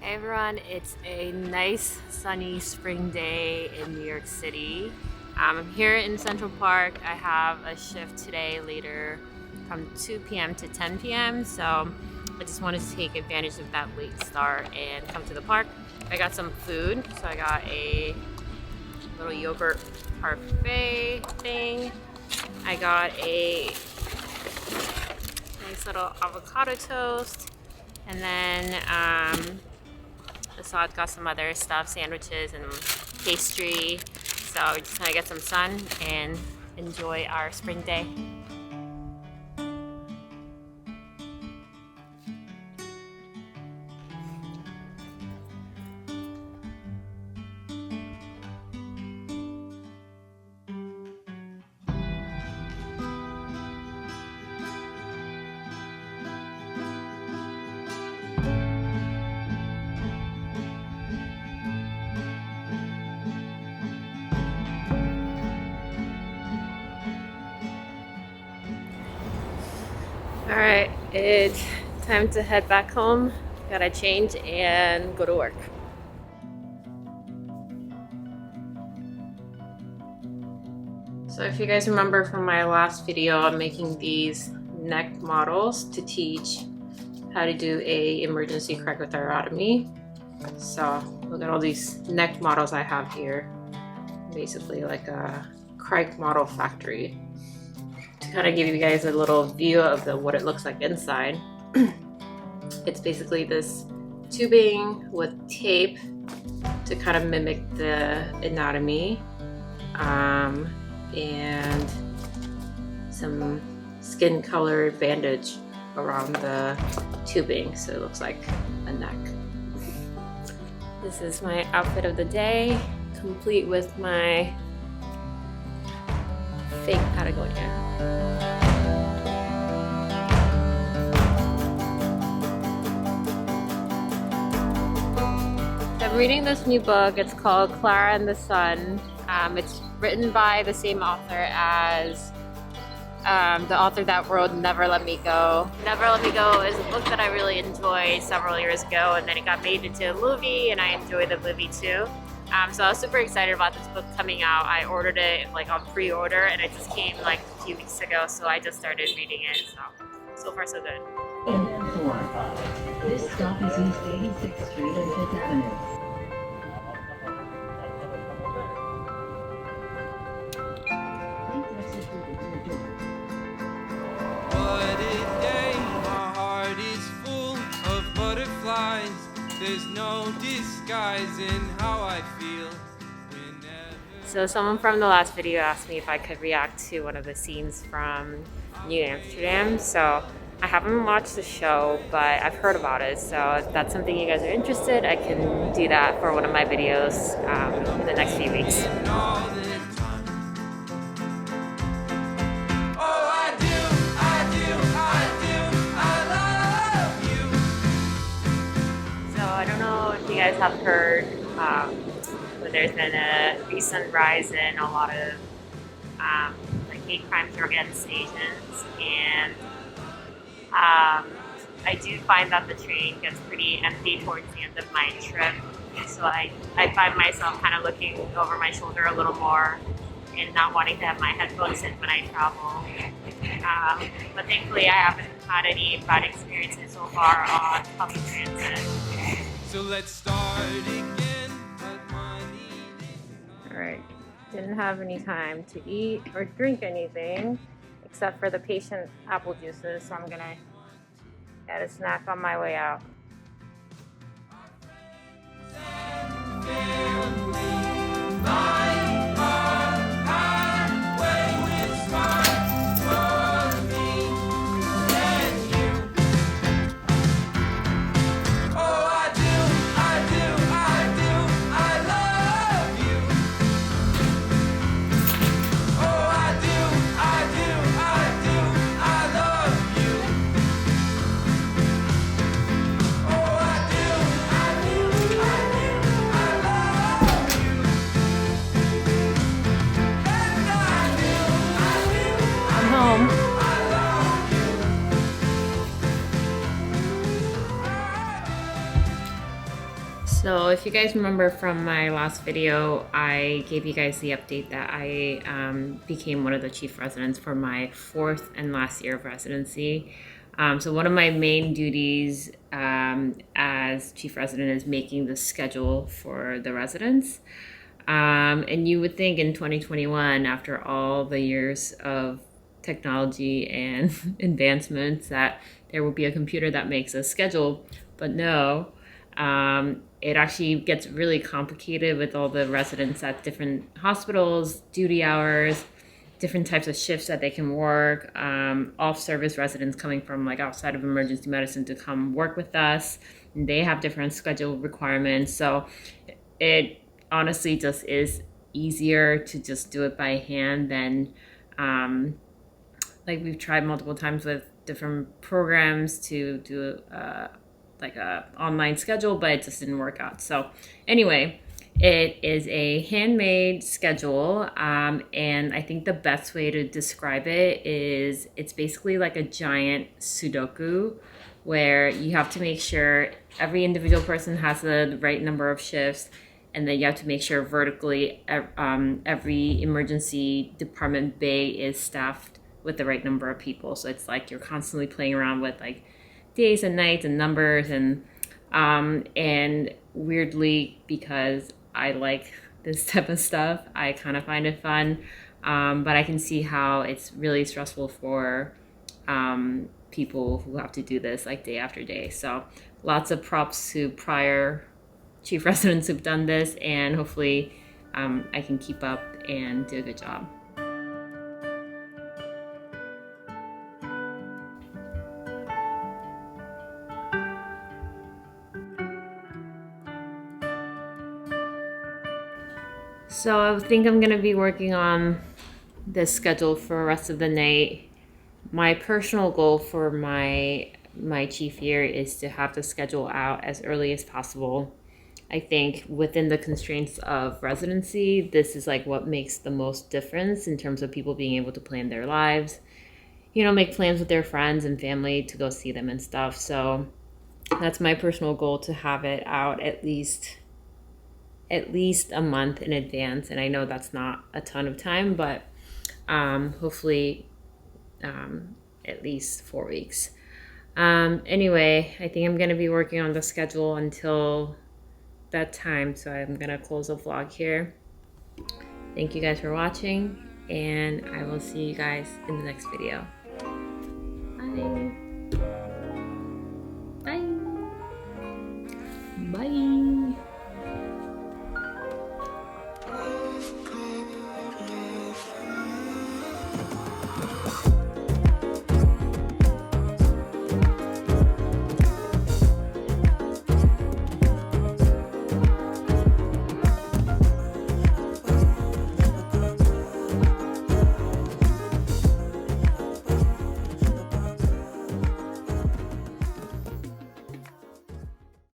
Hey everyone, it's a nice sunny spring day in New York City. I'm here in Central Park. I have a shift today later from 2 p.m. to 10 p.m. So I just wanted to take advantage of that late start and come to the park. I got some food. So I got a little yogurt parfait thing. I got a nice little avocado toast. And then so I've got some other stuff, sandwiches and pastry. So we're just gonna get some sun and enjoy our spring day. Alright, it's time to head back home. Gotta change and go to work. So if you guys remember from my last video, I'm making these neck models to teach how to do a emergency cricothyrotomy. So look at all these neck models I have here. Basically like a cric model factory. To kind of give you guys a little view of what it looks like inside. It's basically this tubing with tape to kind of mimic the anatomy, and some skin colored bandage around the tubing so it looks like a neck. This is my outfit of the day, complete with my fake Patagonia. I'm reading this new book. It's called Clara and the Sun. It's written by the same author as the author that wrote Never Let Me Go. Never Let Me Go is a book that I really enjoyed several years ago, and then it got made into a movie, and I enjoyed the movie too. So I was super excited about this book coming out. I ordered it like on pre-order, and it just came like a few weeks ago, so I just started reading it. So far so good. This stop is East 86th Street and 5th Avenue. What a day, my heart is full of butterflies. There's no disguising how I feel. So someone from the last video asked me if I could react to one of the scenes from New Amsterdam. So I haven't watched the show, but I've heard about it. So if that's something you guys are interested, I can do that for one of my videos in the next few weeks. You guys have heard that there's been a recent rise in a lot of like hate crimes against Asians, and I do find that the train gets pretty empty towards the end of my trip, so I find myself kind of looking over my shoulder a little more and not wanting to have my headphones in when I travel. But thankfully I haven't had any bad experiences so far on public transit. So let's start again. Alright, didn't have any time to eat or drink anything except for the patient apple juices, so I'm gonna get a snack on my way out. So if you guys remember from my last video, I gave you guys the update that I became one of the chief residents for my 4th and last year of residency. So one of my main duties as chief resident is making the schedule for the residents. And you would think in 2021, after all the years of technology and advancements, that there will be a computer that makes a schedule, but no. It actually gets really complicated with all the residents at different hospitals, duty hours, different types of shifts that they can work, off-service residents coming from like outside of emergency medicine to come work with us. And they have different schedule requirements. So it honestly just is easier to just do it by hand than like we've tried multiple times with different programs to do like a online schedule, but it just didn't work out. So anyway, it is a handmade schedule, and I think the best way to describe it is it's basically like a giant Sudoku, where you have to make sure every individual person has the right number of shifts, and then you have to make sure vertically every emergency department bay is staffed with the right number of people. So it's like you're constantly playing around with like days and nights and numbers, and weirdly, because I like this type of stuff, I kind of find it fun, but I can see how it's really stressful for people who have to do this like day after day. So lots of props to prior chief residents who've done this, and hopefully I can keep up and do a good job. So I think I'm going to be working on this schedule for the rest of the night. My personal goal for my chief year is to have the schedule out as early as possible. I think within the constraints of residency, this is like what makes the most difference in terms of people being able to plan their lives, you know, make plans with their friends and family to go see them and stuff. So that's my personal goal, to have it out at least a month in advance. And I know that's not a ton of time, but hopefully at least 4 weeks. Anyway, I think I'm going to be working on the schedule until that time, so I'm going to close the vlog here. Thank you guys for watching, and I will see you guys in the next video. Bye. Bye. Bye.